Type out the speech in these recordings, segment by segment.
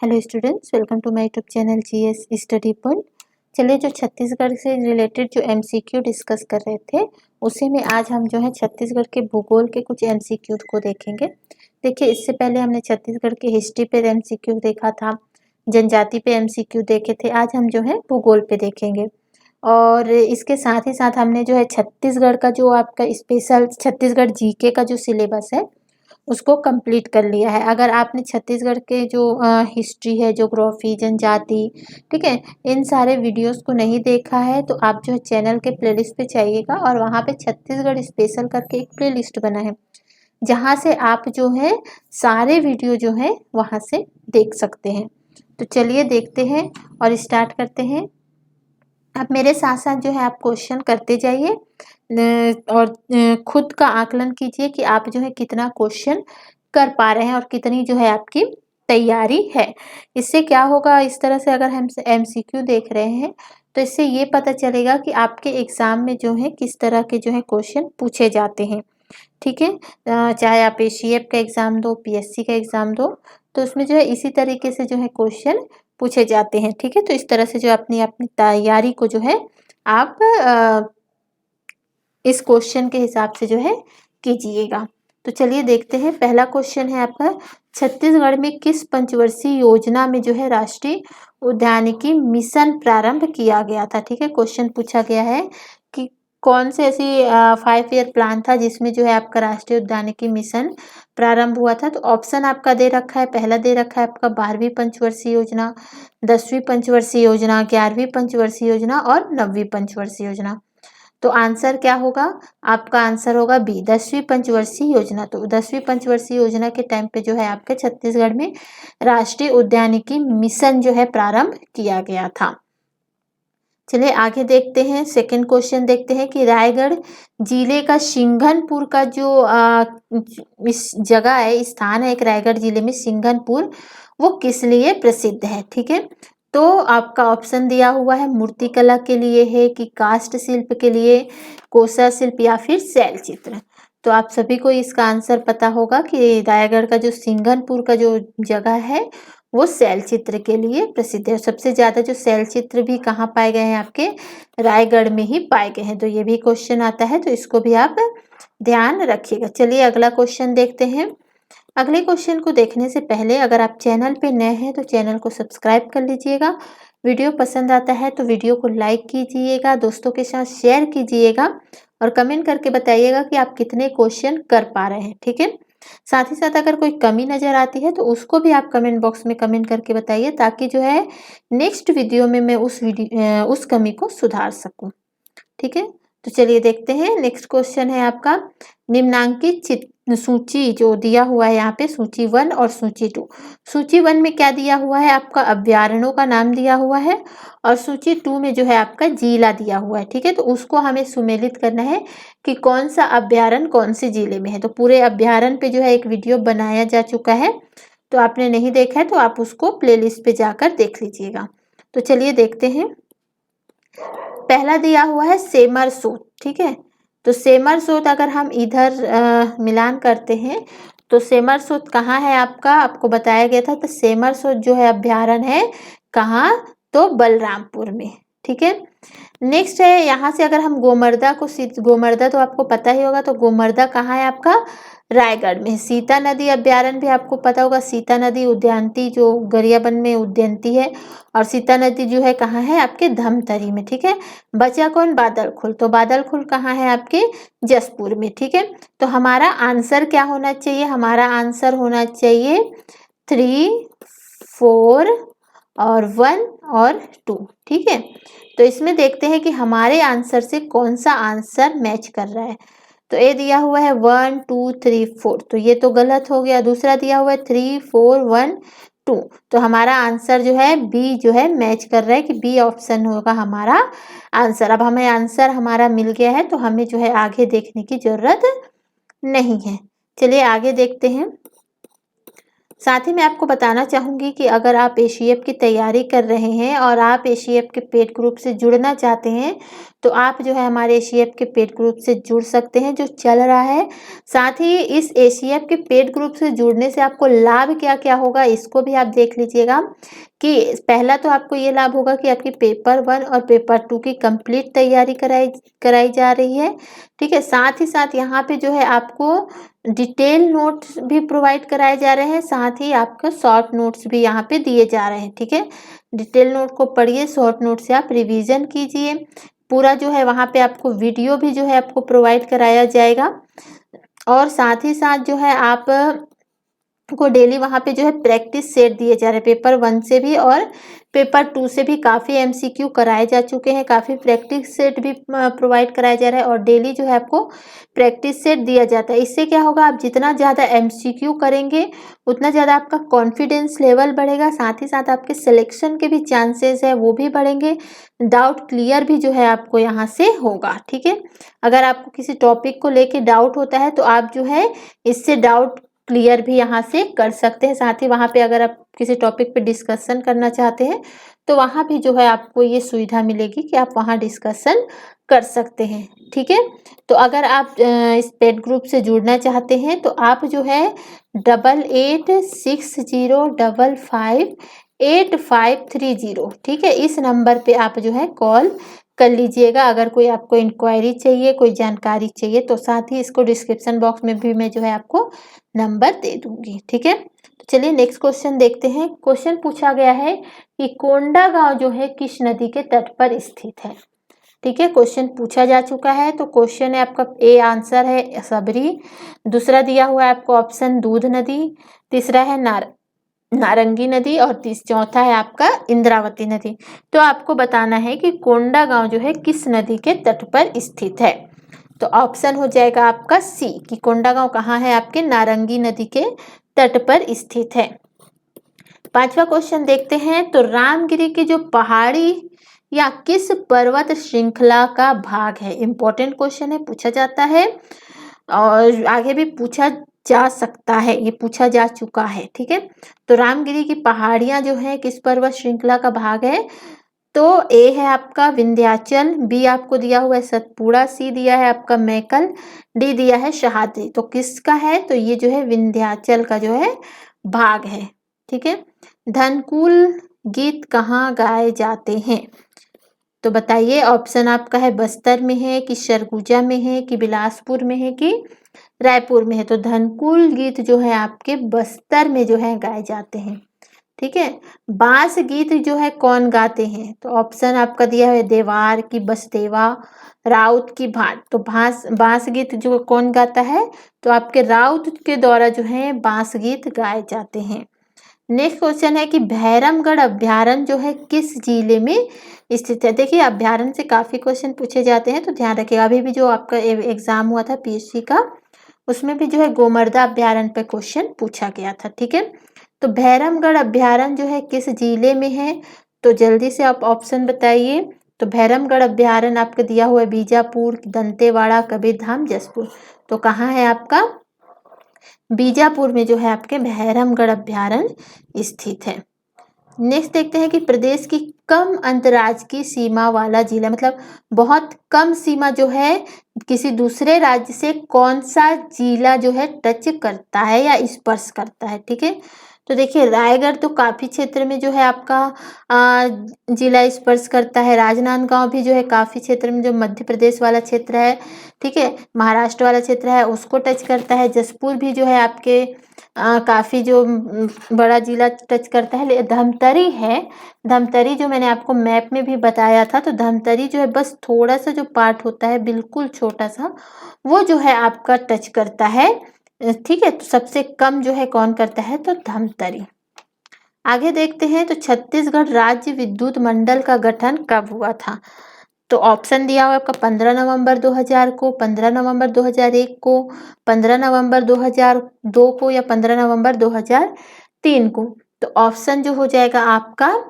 Hello students, welcome to my YouTube channel GS study point. चलिए, जो छत्तीसगढ़ से related जो एमसीक्यू डिस्कस कर रहे थे उसी में आज हम जो है छत्तीसगढ़ के भूगोल के कुछ एमसीक्यू को देखेंगे। देखिए, इससे पहले हमने छत्तीसगढ़ की हिस्ट्री पे एमसीक्यू देखा था, जनजाति पे एमसीक्यू देखे थे। आज हम जो है भूगोल पे देखेंगे और इसके साथ ही साथ हमने जो है छत्तीसगढ़ का जो आपका स्पेशल छत्तीसगढ़ जीके का जो सिलेबस है उसको कंप्लीट कर लिया है। अगर आपने छत्तीसगढ़ के जो हिस्ट्री है, ज्योग्राफी, जनजाति, ठीक है, इन सारे वीडियोस को नहीं देखा है तो आप जो है चैनल के प्लेलिस्ट पे जाइएगा और वहाँ पे छत्तीसगढ़ स्पेशल करके एक प्लेलिस्ट बना है जहाँ से आप जो है सारे वीडियो जो है वहाँ से देख सकते हैं। तो चलिए देखते हैं और स्टार्ट करते हैं। आप मेरे साथ साथ जो है आप क्वेश्चन करते जाइए और खुद का आकलन कीजिए कि आप जो है कितना क्वेश्चन कर पा रहे हैं और कितनी जो है आपकी तैयारी है। इससे क्या होगा, इस तरह से अगर हम एमसीक्यू देख रहे हैं तो इससे ये पता चलेगा कि आपके एग्जाम में जो है किस तरह के जो है क्वेश्चन पूछे जाते हैं। ठीक है, चाहे आप एसीएफ का एग्जाम दो, पीएससी का एग्जाम दो, तो उसमें जो है इसी तरीके से जो है क्वेश्चन पूछे जाते हैं। ठीक है, तो इस तरह से जो अपनी अपनी तैयारी को जो है आप इस क्वेश्चन के हिसाब से जो है कीजिएगा। तो चलिए देखते हैं। पहला क्वेश्चन है आपका, छत्तीसगढ़ में किस पंचवर्षीय योजना में जो है राष्ट्रीय उद्यानिकी मिशन प्रारंभ किया गया था। ठीक है, क्वेश्चन पूछा गया है कि कौन से ऐसी 5 ईयर प्लान था जिसमें जो है आपका राष्ट्रीय उद्यानिकी मिशन प्रारंभ हुआ था। तो ऑप्शन आपका दे रखा है, पहला दे रखा है आपका 12वीं पंचवर्षीय योजना, 10वीं पंचवर्षीय योजना, 11वीं पंचवर्षीय योजना और 9वीं पंचवर्षीय योजना। तो आंसर क्या होगा, आपका आंसर होगा बी, 10वीं पंचवर्षीय योजना। तो 10वीं पंचवर्षीय योजना के टाइम पे जो है आपके छत्तीसगढ़ में राष्ट्रीय उद्यानिकी मिशन जो है प्रारंभ किया गया था। चलिए आगे देखते हैं। सेकंड क्वेश्चन देखते हैं कि रायगढ़ जिले का सिंघनपुर का जो इस जगह है, स्थान है एक रायगढ़ जिले में सिंघनपुर, वो किस लिए प्रसिद्ध है। ठीक है, तो आपका ऑप्शन दिया हुआ है मूर्तिकला के लिए है कि काष्ठ शिल्प के लिए, कोसा शिल्प या फिर शैल चित्र। तो आप सभी को इसका आंसर पता होगा कि रायगढ़ का जो सिंघनपुर का जो जगह है वो शैल चित्र के लिए प्रसिद्ध है। सबसे ज्यादा जो शैल चित्र भी कहाँ पाए गए हैं, आपके रायगढ़ में ही पाए गए हैं। तो ये भी क्वेश्चन आता है, तो इसको भी आप ध्यान रखिएगा। चलिए अगला क्वेश्चन देखते हैं। अगले क्वेश्चन को देखने से पहले अगर आप चैनल पे नए हैं तो चैनल को सब्सक्राइब कर लीजिएगा। वीडियो पसंद आता है तो वीडियो को लाइक कीजिएगा, दोस्तों के साथ शेयर कीजिएगा और कमेंट करके बताइएगा कि आप कितने क्वेश्चन कर पा रहे हैं। ठीक है, साथ ही साथ अगर कोई कमी नजर आती है तो उसको भी आप कमेंट बॉक्स में कमेंट करके बताइए, ताकि जो है नेक्स्ट वीडियो में मैं उस कमी को सुधार सकूं। ठीक है, तो चलिए देखते हैं। नेक्स्ट क्वेश्चन है आपका, निम्नांकित सूची जो दिया हुआ है यहाँ पे, सूची 1 और सूची 2। सूची 1 में क्या दिया हुआ है, आपका अभ्यारण्यों का नाम दिया हुआ है और सूची 2 में जो है आपका जिला दिया हुआ है। ठीक है, तो उसको हमें सुमेलित करना है कि कौन सा अभ्यारण्य कौन से जिले में है। तो पूरे अभ्यारण्य पे जो है एक वीडियो बनाया जा चुका है, तो आपने नहीं देखा है तो आप उसको प्लेलिस्ट पे जाकर देख लीजिएगा। तो चलिए देखते हैं। पहला दिया हुआ है सेमरसोत। ठीक है, तो सेमरसोत अगर हम इधर मिलान करते हैं तो सेमरसोत कहाँ है आपका, आपको बताया गया था। तो सेमरसोत जो है अभ्यारण्य है कहाँ, तो बलरामपुर में। ठीक है, नेक्स्ट है यहाँ से अगर हम गोमर्दा को, गोमर्दा तो आपको पता ही होगा, तो गोमर्दा कहाँ है आपका, रायगढ़ में। सीता नदी अभ्यारण्य भी आपको पता होगा, सीता नदी उद्यानती जो गरियाबंद में उद्यानती है, और सीता नदी जो है कहाँ है, आपके धमतरी में। ठीक है, बचा कौन, बादलखुल। तो बादलखुल कहाँ है, आपके जसपुर में। ठीक है, तो हमारा आंसर क्या होना चाहिए, हमारा आंसर होना चाहिए 3, 4 और 1 और 2। ठीक है, तो इसमें देखते हैं कि हमारे आंसर से कौन सा आंसर मैच कर रहा है। तो ए दिया हुआ है 1 2 3 4, तो ये तो गलत हो गया। दूसरा दिया हुआ है 3 4 1 2, तो हमारा आंसर जो है बी जो है मैच कर रहा है कि बी ऑप्शन होगा हमारा आंसर। अब हमें आंसर हमारा मिल गया है तो हमें जो है आगे देखने की जरूरत नहीं है। चलिए आगे देखते हैं। साथ ही मैं आपको बताना चाहूँगी कि अगर आप एसीएफ की तैयारी कर रहे हैं और आप एसीएफ के पेड ग्रुप से जुड़ना चाहते हैं, तो आप जो है हमारे एसीएफ के पेड ग्रुप से जुड़ सकते हैं जो चल रहा है। साथ ही इस एसीएफ के पेड ग्रुप से जुड़ने से आपको लाभ क्या-क्या होगा, इसको भी आप देख लीजिएगा कि पहला तो आपको ये लाभ होगा कि आपकी पेपर 1 और पेपर 2 की कंप्लीट तैयारी कराई जा रही है। ठीक है, साथ ही साथ यहाँ पे जो है आपको डिटेल नोट्स भी प्रोवाइड कराए जा रहे हैं, साथ ही आपका शॉर्ट नोट्स भी यहाँ पे दिए जा रहे हैं। ठीक है, डिटेल नोट को पढ़िए, शॉर्ट नोट से आप रिवीजन कीजिए। पूरा जो है वहाँ पे आपको वीडियो भी जो है आपको प्रोवाइड कराया जाएगा और साथ ही साथ जो है आप को डेली वहाँ पे जो है प्रैक्टिस सेट दिए जा रहे हैं, पेपर 1 से भी और पेपर 2 से भी काफ़ी एमसीक्यू कराए जा चुके हैं, काफ़ी प्रैक्टिस सेट भी प्रोवाइड कराया जा रहा है और डेली जो है आपको प्रैक्टिस सेट दिया जाता है। इससे क्या होगा, आप जितना ज़्यादा एमसीक्यू करेंगे उतना ज़्यादा आपका कॉन्फिडेंस लेवल बढ़ेगा, साथ ही साथ आपके सिलेक्शन के भी चांसेस है वो भी बढ़ेंगे, डाउट क्लियर भी जो है आपको यहाँ से होगा। ठीक है, अगर आपको किसी टॉपिक को लेके डाउट होता है तो आप जो है इससे डाउट क्लियर भी यहाँ से कर सकते हैं। साथ ही वहाँ पे अगर आप किसी टॉपिक पे डिस्कशन करना चाहते हैं तो वहाँ भी जो है आपको ये सुविधा मिलेगी कि आप वहाँ डिस्कशन कर सकते हैं। ठीक है, तो अगर आप इस पेड ग्रुप से जुड़ना चाहते हैं तो आप जो है 8860558530, ठीक है, इस नंबर पे आप जो है कॉल कर लीजिएगा अगर कोई आपको इंक्वायरी चाहिए, कोई जानकारी चाहिए तो। साथ ही इसको डिस्क्रिप्शन बॉक्स में भी मैं जो है आपको नंबर दे दूंगी। ठीक है, तो चलिए नेक्स्ट क्वेश्चन देखते हैं। क्वेश्चन पूछा गया है कि कोंडागांव जो है किस नदी के तट पर स्थित है। ठीक है, क्वेश्चन पूछा जा चुका है। तो क्वेश्चन है आपका ए आंसर है सबरी, दूसरा दिया हुआ है आपको ऑप्शन दूध नदी, तीसरा है नारंगी नदी और चौथा है आपका इंद्रावती नदी। तो आपको बताना है कि कोंडागांव जो है किस नदी के तट पर स्थित है। तो ऑप्शन हो जाएगा आपका सी कि कोंडागांव कहाँ है, आपके नारंगी नदी के तट पर स्थित है। पांचवा क्वेश्चन देखते हैं। तो रामगिरी की जो पहाड़ी या किस पर्वत श्रृंखला का भाग है। इंपॉर्टेंट क्वेश्चन है, पूछा जाता है और आगे भी पूछा जा सकता है, ये पूछा जा चुका है। ठीक है, तो रामगिरी की पहाड़ियां जो है किस पर्वत श्रृंखला का भाग है। तो ए है आपका विंध्याचल, बी आपको दिया हुआ है सतपुड़ा, सी दिया है आपका मैकल, डी दिया है सह्याद्री। तो किसका है, तो ये जो है विंध्याचल का जो है भाग है। ठीक है, धनकुल गीत कहाँ गाए जाते हैं। तो बताइए, ऑप्शन आपका है बस्तर में है कि सरगुजा में है कि बिलासपुर में है कि रायपुर में है। तो धनकुल गीत जो है आपके बस्तर में जो है गाए जाते हैं। ठीक है, बांस गीत जो है कौन गाते हैं। तो ऑप्शन आपका दिया है देवार की बसदेवा, राउत की भाट। तो बांस गीत जो कौन गाता है, तो आपके राउत के द्वारा जो है बांस गीत गाए जाते हैं। नेक्स्ट क्वेश्चन है कि भैरमगढ़ अभ्यारण्य जो है किस जिले में स्थित है। देखिए, अभ्यारण्य से काफी क्वेश्चन पूछे जाते हैं तो ध्यान रखिएगा। अभी भी जो आपका एग्जाम हुआ था पीएससी का, उसमें भी जो है गोमर्दा अभ्यारण्य पे क्वेश्चन पूछा गया था। ठीक है, तो भैरमगढ़ अभ्यारण्य जो है किस जिले में है। तो जल्दी से आप ऑप्शन बताइए। तो भैरमगढ़ अभ्यारण्य आपका दिया हुआ है बीजापुर, दंतेवाड़ा, कबीरधाम, जसपुर। तो कहाँ है आपका, बीजापुर में जो है आपके भैरमगढ़ अभ्यारण्य स्थित है। नेक्स्ट देखते हैं कि प्रदेश की कम अंतर्राज्यीय सीमा वाला जिला, मतलब बहुत कम सीमा जो है किसी दूसरे राज्य से, कौन सा जिला जो है टच करता है या स्पर्श करता है। ठीक है, तो देखिए रायगढ़ तो काफी क्षेत्र में जो है आपका जिला स्पर्श करता है। राजनांदगांव भी जो है काफी क्षेत्र में, जो मध्य प्रदेश वाला क्षेत्र है, ठीक है, महाराष्ट्र वाला क्षेत्र है, उसको टच करता है। जसपुर भी जो है आपके काफी जो बड़ा जिला टच करता है। धमतरी है, धमतरी जो मैंने आपको मैप में भी बताया था, तो धमतरी जो है बस थोड़ा सा जो पार्ट होता है, बिल्कुल छोटा सा, वो जो है आपका टच करता है। ठीक है, तो सबसे कम जो है कौन करता है, तो धमतरी। आगे देखते हैं। तो छत्तीसगढ़ राज्य विद्युत मंडल का गठन कब हुआ था। तो ऑप्शन दिया हुआ है आपका 15 नवंबर 2000 को, 15 नवंबर 2001 को, 15 नवंबर 2002 को या 15 नवंबर 2003 को। तो ऑप्शन जो हो जाएगा आपका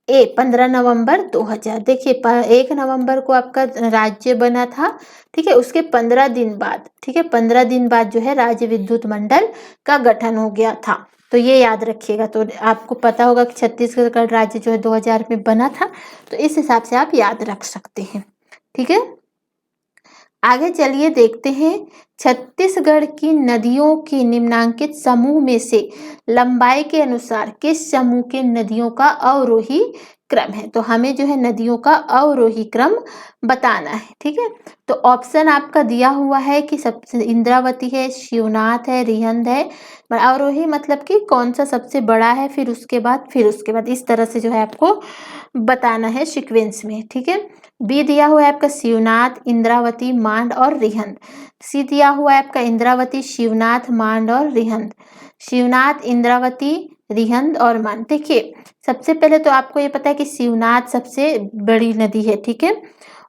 ए 15 नवंबर 2000। देखिए 1 नवंबर को आपका राज्य बना था। ठीक है, उसके 15 दिन बाद, ठीक है, 15 दिन बाद जो है राज्य विद्युत मंडल का गठन हो गया था। तो ये याद रखिएगा। तो आपको पता होगा कि छत्तीसगढ़ राज्य जो है 2000 में बना था, तो इस हिसाब से आप याद रख सकते हैं। ठीक है, आगे चलिए देखते हैं छत्तीसगढ़ की नदियों के निम्नांकित समूह में से लंबाई के अनुसार किस समूह के नदियों का अवरोही क्रम है। तो हमें जो है नदियों का अवरोही क्रम बताना है। ठीक है, तो ऑप्शन आपका दिया हुआ है कि सबसे इंद्रावती है, शिवनाथ है, रिहंद है। अवरोही मतलब कि कौन सा सबसे बड़ा है, फिर उसके बाद इस तरह से जो है आपको बताना है सीक्वेंस में। ठीक है, बी दिया हुआ है आपका शिवनाथ, इंद्रावती, मांड और रिहंद। सी दिया हुआ है आपका इंद्रावती, शिवनाथ, मांड और रिहंद। शिवनाथ, इंद्रावती, रिहंद और मांड। देखिए, सबसे पहले तो आपको ये पता है कि शिवनाथ सबसे बड़ी नदी है। ठीक है,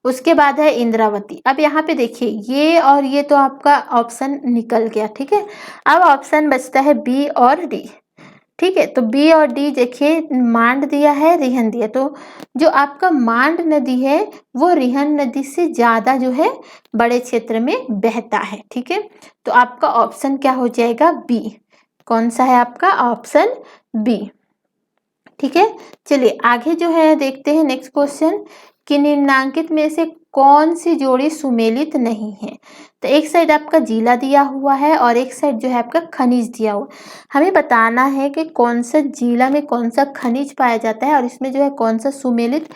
उसके बाद है इंद्रावती। अब यहाँ पे देखिए, ये और ये तो आपका ऑप्शन निकल गया। ठीक है, अब ऑप्शन बचता है बी और डी। ठीक है, तो बी और डी देखिए, मांड दिया है, रिहंद दिया। तो जो आपका मांड नदी है वो रिहंद नदी से ज़्यादा जो है बड़े क्षेत्र में बहता है। ठीक है, तो आपका ऑप्शन क्या हो जाएगा, बी। कौन सा है आपका ऑप्शन, बी। ठीक है, चलिए आगे जो है देखते हैं नेक्स्ट क्वेश्चन कि निम्नांकित में से कौन सी जोड़ी सुमेलित नहीं है। तो एक साइड आपका जिला दिया हुआ है और एक साइड जो है आपका खनिज दिया हुआ। हमें बताना है कि कौन सा जिला में कौन सा खनिज पाया जाता है और इसमें जो है कौन सा सुमेलित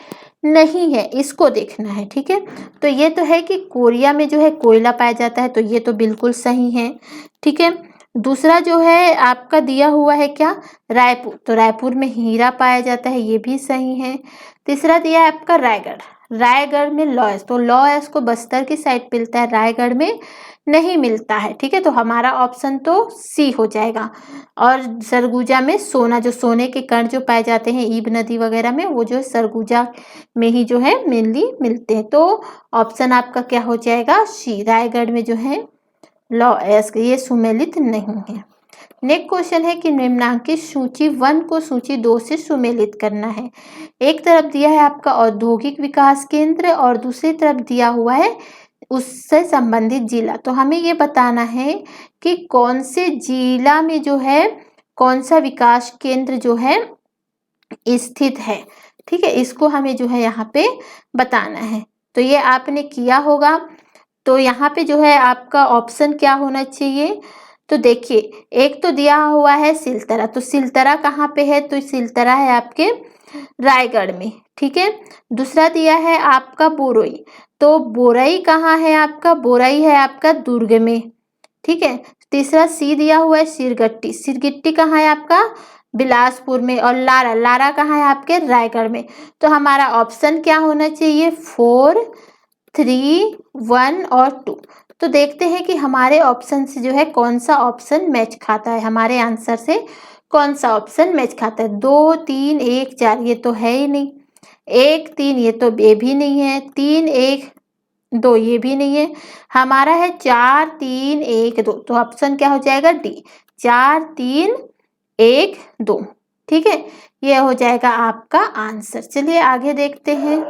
नहीं है, इसको देखना है। ठीक है, तो ये तो है कि कोरिया में जो है कोयला पाया जाता है, तो ये तो बिल्कुल सही है। ठीक है, दूसरा जो है आपका दिया हुआ है क्या, रायपुर। तो रायपुर में हीरा पाया जाता है, ये भी सही है। तीसरा दिया है आपका रायगढ़। रायगढ़ में लॉयस, तो लॉयस को बस्तर की साइड मिलता है, रायगढ़ में नहीं मिलता है। ठीक है, तो हमारा ऑप्शन तो सी हो जाएगा। और सरगुजा में सोना, जो सोने के कण जो पाए जाते हैं ईब नदी वगैरह में, वो जो है सरगुजा में ही जो है मेनली मिलते हैं। तो ऑप्शन आपका क्या हो जाएगा, सी। रायगढ़ में जो है लॉयस, ये सुमेलित नहीं है। नेक्स्ट क्वेश्चन है कि निम्नांकित सूची 1 को सूची 2 से सुमेलित करना है। एक तरफ दिया है आपका औद्योगिक विकास केंद्र और दूसरी तरफ दिया हुआ है उससे संबंधित जिला। तो हमें ये बताना है कि कौन से जिला में जो है कौन सा विकास केंद्र जो है स्थित है। ठीक है, इसको हमें जो है यहाँ पे बताना है। तो ये आपने किया होगा। तो यहाँ पे जो है आपका ऑप्शन क्या होना चाहिए, तो देखिए, एक तो दिया हुआ है सिलतरा। तो सिलतरा कहाँ पे है, तो सिलतरा है आपके रायगढ़ में। ठीक है, दूसरा दिया है आपका बोरई। तो बोरई कहाँ है आपका, बोरई है आपका दुर्ग में। ठीक है, तीसरा सी दिया हुआ है सिरगट्टी। सिरगिट्टी कहाँ है आपका, बिलासपुर में। और लारा, लारा कहाँ है आपके, रायगढ़ में। तो हमारा ऑप्शन क्या होना चाहिए, 4, 3, 1 और 2। तो देखते हैं कि हमारे ऑप्शन से जो है कौन सा ऑप्शन मैच खाता है, हमारे आंसर से कौन सा ऑप्शन मैच खाता है। 2, 3, 1, 4 ये तो है ही नहीं। 1, 3 ये तो ये भी नहीं है। 3, 1, 2 ये भी नहीं है। हमारा है 4, 3, 1, 2। तो ऑप्शन क्या हो जाएगा, डी। 4, 3, 1, 2। ठीक है, ये हो जाएगा आपका आंसर। चलिए आगे देखते हैं।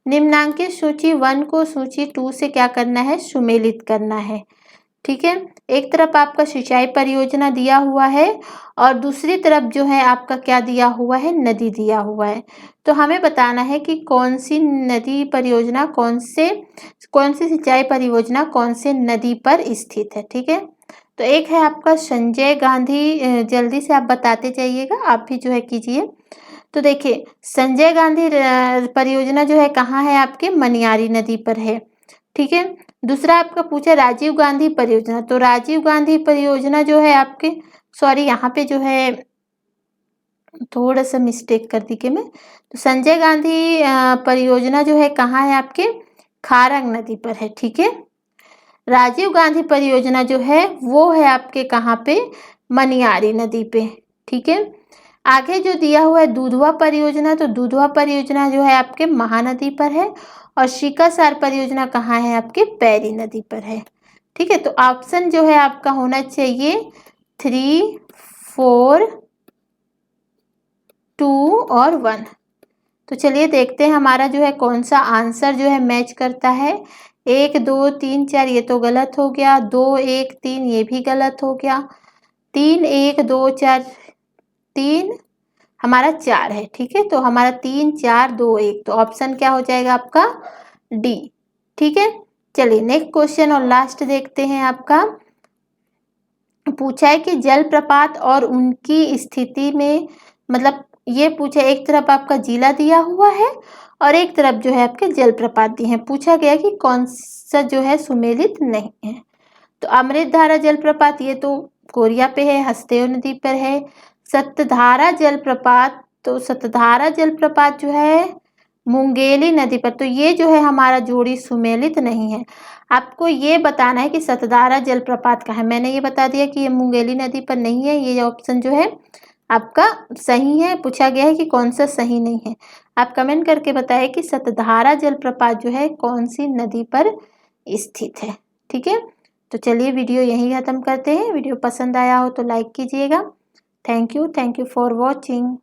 निम्नांकित सूची 1 को सूची 2 से क्या करना है, सुमेलित करना है। ठीक है, एक तरफ आपका सिंचाई परियोजना दिया हुआ है और दूसरी तरफ जो है आपका क्या दिया हुआ है, नदी दिया हुआ है। तो हमें बताना है कि कौन सी नदी परियोजना कौन सी सिंचाई परियोजना कौन से नदी पर स्थित है। ठीक है, तो एक है आपका संजय गांधी, जल्दी से आप बताते जाइएगा, आप भी जो है कीजिए। तो देखिए, संजय गांधी परियोजना जो है कहाँ है, आपके मनियारी नदी पर है। ठीक है, दूसरा आपका पूछा राजीव गांधी परियोजना। तो राजीव गांधी परियोजना जो है आपके, सॉरी यहाँ पे जो है थोड़ा सा मिस्टेक कर दी कि मैं। तो संजय गांधी परियोजना जो है कहाँ है आपके, खारंग नदी पर है। ठीक है, राजीव गांधी परियोजना जो है वो है आपके कहाँ पे, मनियारी नदी पे। ठीक है, आगे जो दिया हुआ है दुधवा परियोजना। तो दुधवा परियोजना जो है आपके महानदी पर है और शिकासार परियोजना कहाँ है, आपके पैरी नदी पर है। ठीक है, तो ऑप्शन जो है आपका होना चाहिए 3, 4, 2 और 1। तो चलिए देखते हैं हमारा जो है कौन सा आंसर जो है मैच करता है। 1, 2, 3, 4 ये तो गलत हो गया। 2, 1, 3 ये भी गलत हो गया। 3 1 2 4 3 हमारा 4 है, ठीक है। तो हमारा 3 4 2 1, तो ऑप्शन क्या हो जाएगा आपका डी, ठीक है। चलिए नेक्स्ट क्वेश्चन और लास्ट देखते हैं। आपका पूछा है कि जलप्रपात और उनकी स्थिति में, मतलब ये पूछा एक तरफ आपका जिला दिया हुआ है और एक तरफ जो है आपके जलप्रपात दिए हैं। पूछा गया कि कौन सा जो है सुमेलित नहीं है। तो अमृतधारा जलप्रपात ये तो कोरिया पे है, हसदेव नदी पर है। सतधारा जलप्रपात, तो सतधारा जलप्रपात जो है मुंगेली नदी पर, तो ये जो है हमारा जोड़ी सुमेलित नहीं है। आपको ये बताना है कि सतधारा जलप्रपात का है। मैंने ये बता दिया कि ये मुंगेली नदी पर नहीं है। ये ऑप्शन जो है आपका सही है। पूछा गया है कि कौन सा सही नहीं है। आप कमेंट करके बताएं कि सतधारा जलप्रपात जो है कौन सी नदी पर स्थित है, ठीक है। तो चलिए वीडियो यहीं ख़त्म करते हैं। वीडियो पसंद आया हो तो लाइक कीजिएगा। Thank you for watching.